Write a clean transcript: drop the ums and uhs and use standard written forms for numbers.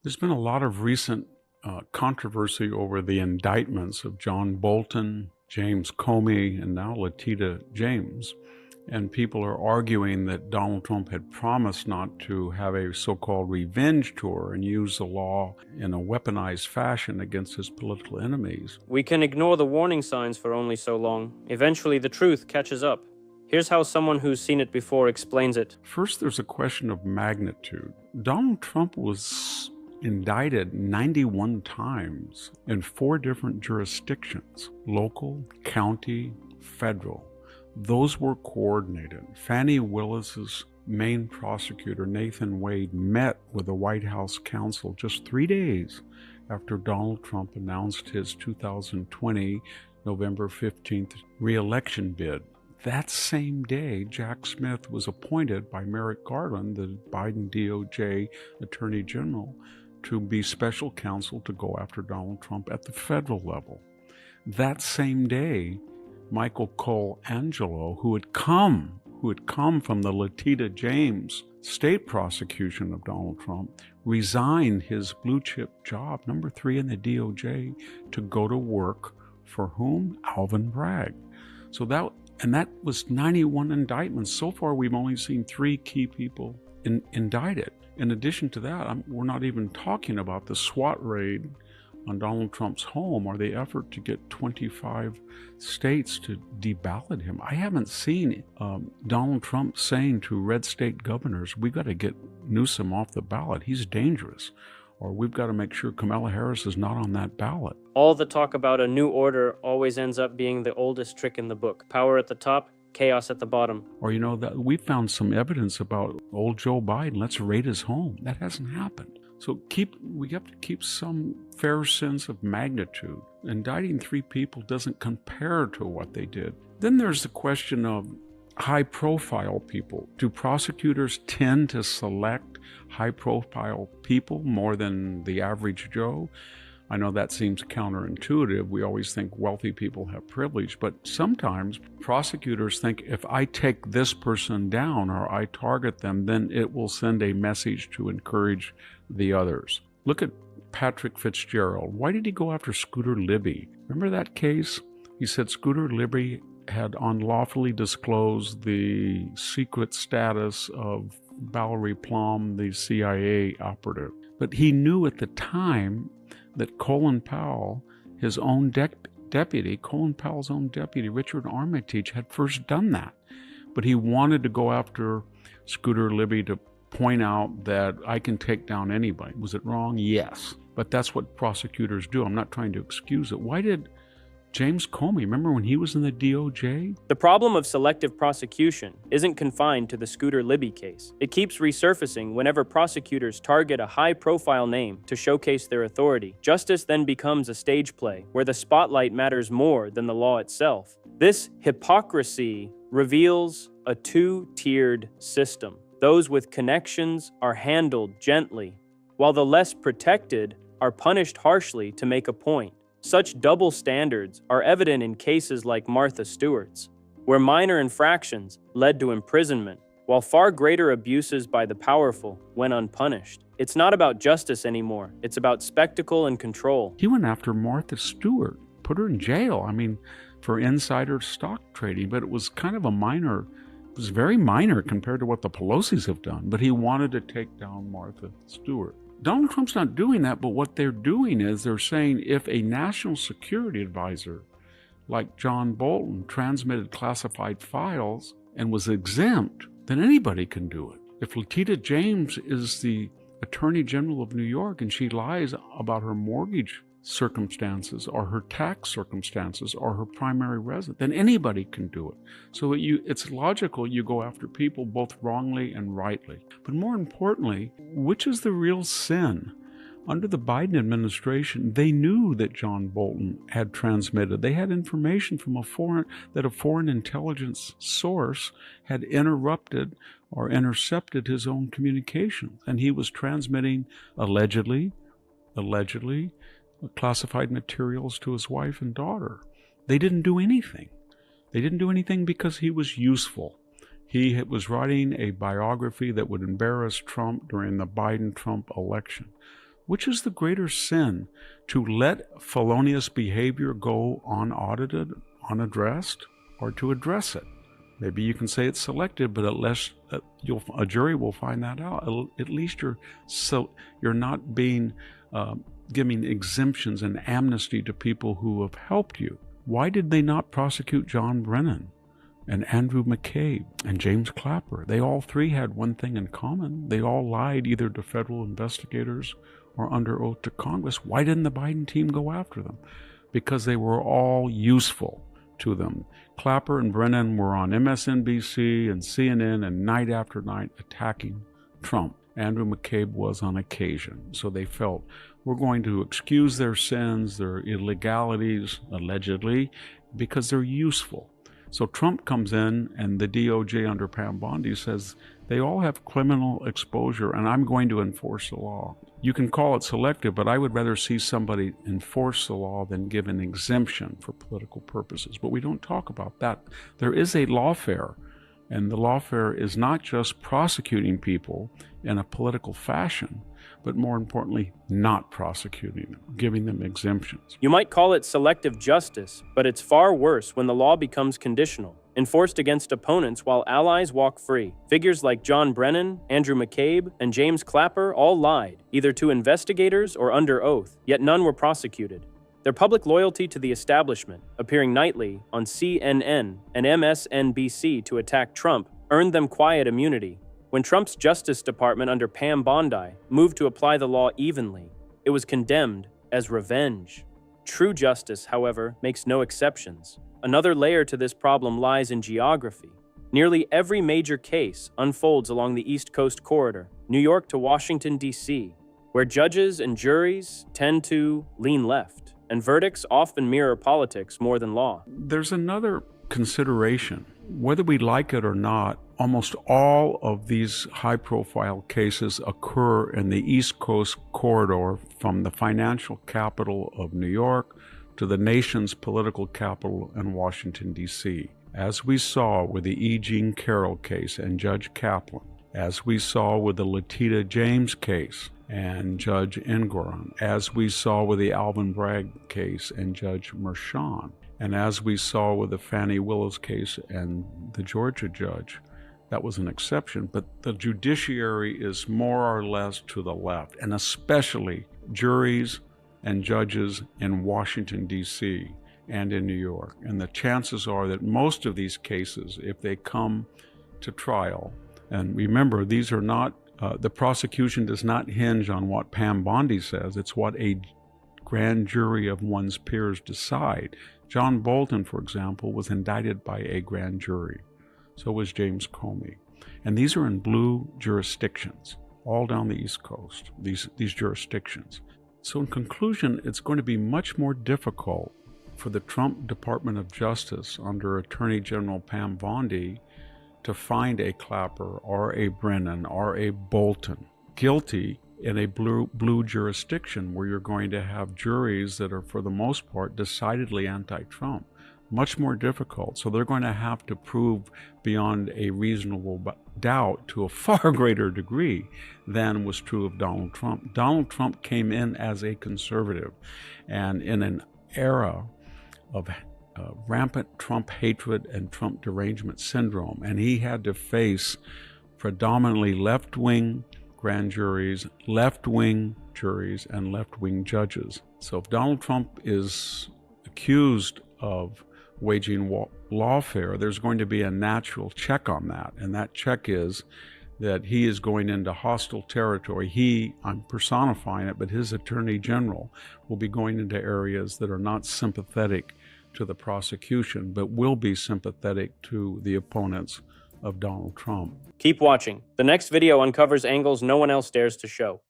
There's been a lot of recent controversy over the indictments of John Bolton, James Comey, and now Letitia James. And people are arguing that Donald Trump had promised not to have a so-called revenge tour and use the law in a weaponized fashion against his political enemies. We can ignore the warning signs for only so long. Eventually, the truth catches up. Here's how someone who's seen it before explains it. First, there's a question of magnitude. Donald Trump was indicted 91 times in 4 different jurisdictions: local, county, federal. Those were coordinated. Fani Willis's main prosecutor, Nathan Wade, met with the White House counsel just 3 days after Donald Trump announced his 2020 November 15th re-election bid. That same day, Jack Smith was appointed by Merrick Garland, the Biden DOJ Attorney General, to be special counsel to go after Donald Trump at the federal level. That same day, Michael Colangelo, who had come from the Letitia James state prosecution of Donald Trump, resigned his blue chip job, number 3 in the DOJ, to go to work for whom? Alvin Bragg. So that was 91 indictments. So far, we've only seen 3 key people indicted. In addition to that, we're not even talking about the SWAT raid on Donald Trump's home or the effort to get 25 states to deballot him. I haven't seen Donald Trump saying to red state governors, we've got to get Newsom off the ballot. He's dangerous. Or we've got to make sure Kamala Harris is not on that ballot. All the talk about a new order always ends up being the oldest trick in the book. Power at the top, chaos at the bottom. Or, that we found some evidence about old Joe Biden. Let's raid his home. That hasn't happened. So we have to keep some fair sense of magnitude. Indicting 3 people doesn't compare to what they did. Then there's the question of high-profile people. Do prosecutors tend to select high-profile people more than the average Joe? I know that seems counterintuitive. We always think wealthy people have privilege, but sometimes prosecutors think if I take this person down or I target them, then it will send a message to encourage the others. Look at Patrick Fitzgerald. Why did he go after Scooter Libby? Remember that case? He said Scooter Libby had unlawfully disclosed the secret status of Valerie Plum, the CIA operative. But he knew at the time that Colin Powell, his own deputy, Richard Armitage, had first done that. But he wanted to go after Scooter Libby to point out that I can take down anybody. Was it wrong? Yes. But that's what prosecutors do. I'm not trying to excuse it. Why did James Comey, remember when he was in the DOJ? The problem of selective prosecution isn't confined to the Scooter Libby case. It keeps resurfacing whenever prosecutors target a high-profile name to showcase their authority. Justice then becomes a stage play where the spotlight matters more than the law itself. This hypocrisy reveals a 2-tiered system. Those with connections are handled gently, while the less protected are punished harshly to make a point. Such double standards are evident in cases like Martha Stewart's, where minor infractions led to imprisonment, while far greater abuses by the powerful went unpunished. It's not about justice anymore. It's about spectacle and control. He went after Martha Stewart, put her in jail, for insider stock trading, but it was kind of it was very minor compared to what the Pelosi's have done, but he wanted to take down Martha Stewart. Donald Trump's not doing that, but what they're doing is they're saying if a national security advisor like John Bolton transmitted classified files and was exempt, then anybody can do it. If Letitia James is the Attorney General of New York and she lies about her mortgage circumstances or her tax circumstances or her primary residence, then anybody can do it. So it's logical you go after people both wrongly and rightly. But more importantly, which is the real sin? Under the Biden administration, they knew that John Bolton had transmitted. They had information from a foreign intelligence source had interrupted or intercepted his own communication, and he was transmitting allegedly classified materials to his wife and daughter. They didn't do anything. They didn't do anything because he was useful. He was writing a biography that would embarrass Trump during the Biden-Trump election. Which is the greater sin, to let felonious behavior go unaudited, unaddressed, or to address it? Maybe you can say it's selective, but unless a jury will find that out. At least you're not being giving exemptions and amnesty to people who have helped you. Why did they not prosecute John Brennan and Andrew McCabe and James Clapper? They all three had one thing in common. They all lied either to federal investigators or under oath to Congress. Why didn't the Biden team go after them? Because they were all useful to them. Clapper and Brennan were on MSNBC and CNN and night after night attacking Trump. Andrew McCabe was on occasion. So they felt, we're going to excuse their sins, their illegalities, allegedly, because they're useful. So Trump comes in, and the DOJ under Pam Bondi says they all have criminal exposure, and I'm going to enforce the law. You can call it selective, but I would rather see somebody enforce the law than give an exemption for political purposes. But we don't talk about that. There is a lawfare, and the lawfare is not just prosecuting people in a political fashion, but more importantly, not prosecuting them, giving them exemptions. You might call it selective justice, but it's far worse when the law becomes conditional, enforced against opponents while allies walk free. Figures like John Brennan, Andrew McCabe, and James Clapper all lied, either to investigators or under oath, yet none were prosecuted. Their public loyalty to the establishment, appearing nightly on CNN and MSNBC to attack Trump, earned them quiet immunity. When Trump's Justice Department under Pam Bondi moved to apply the law evenly, it was condemned as revenge. True justice, however, makes no exceptions. Another layer to this problem lies in geography. Nearly every major case unfolds along the East Coast corridor, New York to Washington, D.C., where judges and juries tend to lean left, and verdicts often mirror politics more than law. There's another consideration. Whether we like it or not, almost all of these high-profile cases occur in the East Coast corridor from the financial capital of New York to the nation's political capital in Washington, D.C. As we saw with the E. Jean Carroll case and Judge Kaplan, as we saw with the Letitia James case and Judge Engoron, as we saw with the Alvin Bragg case and Judge Merchan, and as we saw with the Fannie Willis case and the Georgia judge. That was an exception, but the judiciary is more or less to the left, and especially juries and judges in Washington, D.C. and in New York. And the chances are that most of these cases, if they come to trial, and remember, these are not, the prosecution does not hinge on what Pam Bondi says, it's what a grand jury of one's peers decide. John Bolton, for example, was indicted by a grand jury. So was James Comey. And these are in blue jurisdictions, all down the East Coast, these jurisdictions. So in conclusion, it's going to be much more difficult for the Trump Department of Justice under Attorney General Pam Bondi to find a Clapper or a Brennan or a Bolton guilty in a blue jurisdiction where you're going to have juries that are, for the most part, decidedly anti-Trump. Much more difficult. So they're going to have to prove beyond a reasonable doubt to a far greater degree than was true of Donald Trump. Donald Trump came in as a conservative, and in an era of rampant Trump hatred and Trump derangement syndrome, and he had to face predominantly left-wing grand juries, left-wing juries, and left-wing judges. So if Donald Trump is accused of waging lawfare, there's going to be a natural check on that, and that check is that he is going into hostile territory. I'm personifying it, but his attorney general will be going into areas that are not sympathetic to the prosecution, but will be sympathetic to the opponents of Donald Trump. Keep watching. The next video uncovers angles no one else dares to show.